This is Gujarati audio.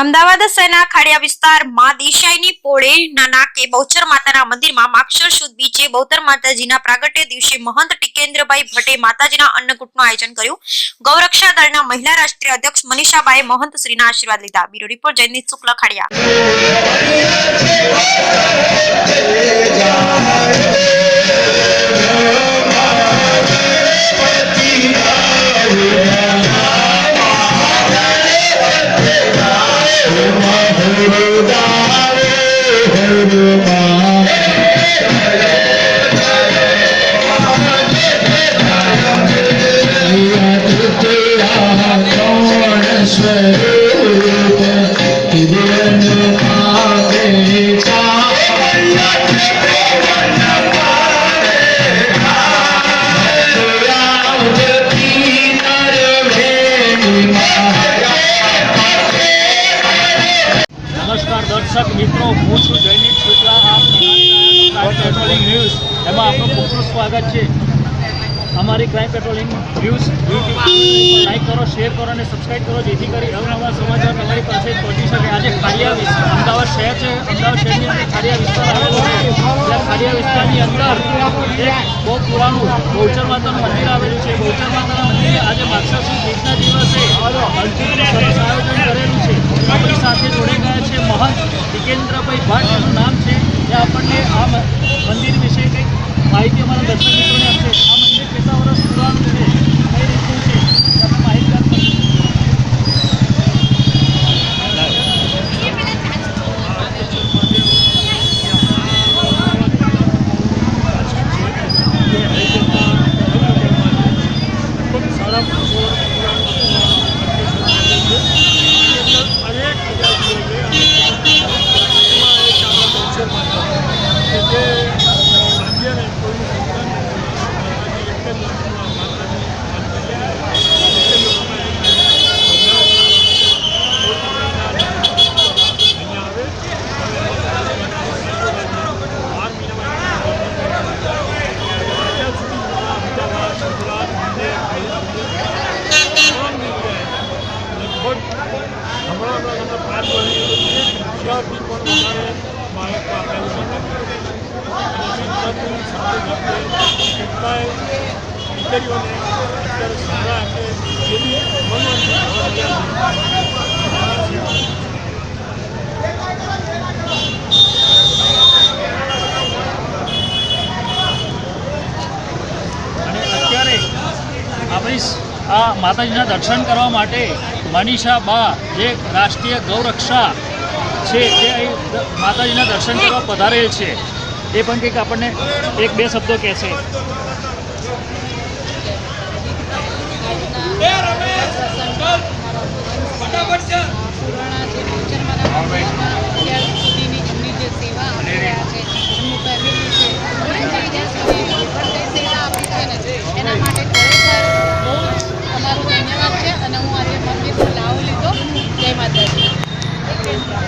અમદાવાદ શહેરના ખાડિયા વિસ્તારમાં દેસાઈની પોળેના નાકે બહુચર માતાના મંદિરમાં માક્ષર સુદ બીજે બહુચર માતાજીના પ્રાગટ્ય દિવસે મહંત ટીકેન્દ્રભાઈ ભટ્ટે માતાજીના અન્નકૂટનું આયોજન કર્યું। ગૌરક્ષા દળના મહિલા રાષ્ટ્રીય અધ્યક્ષ મનીષાબાએ મહંત શ્રીના આશીર્વાદ લીધા। Bureau report Jaydeep Shukla Khadia. नमस्कार दर्शक मित्रों, हूँ छू जयदीप शुक्ला। आप क्राइम पेट्रोलिंग न्यूज़ एम आपનું ખૂબ ખૂબ સ્વાગત છે। અમારી crime patrolling news YouTube channel like કરો, શેર કરો અને સબસ્ક્રાઈબ કરો, જેથી કરી અવનવા સમાચાર તમારી પાસે પહોંચી શકે। આજે ખાડિયા વિસ્તાર અમદાવાદ શહેર છે। અમદાવાદ શહેરની અંદર ખાડિયા વિસ્તાર આવેલો છે। ત્યાં ખાડિયા વિસ્તારની અંદર એક બહુ પુરાણું બહુચર માતાનું મંદિર આવેલું છે। બહુચર માતાના મંદિરે આજે માક્ષર સુદ બીજના દિવસે અન્નકૂટનું સરસ આયોજન કરેલું છે। આપણી સાથે જોડાઈ ગયા છે મહંત ટીકેન્દ્રભાઈ ભટ્ટ, એનું નામ છે। જે આપણને આ મંદિર વિશે કંઈક માહિતી અમારા દર્શક મિત્રોને આપશે। આ મંદિર કેટલા વર્ષ પુરાણું છે, કઈ રીતનું છે, આપણે માહિતગાર કરીશું। આ માતાજીના દર્શન કરવા માટે મનીષા બા, જે રાષ્ટ્રીય ગૌરક્ષા છે, જે અહીં માતાજીના દર્શન કરવા પધારેલ છે, એ પણ કંઈક આપણને એક બે શબ્દો કહેશે। ફટાફટ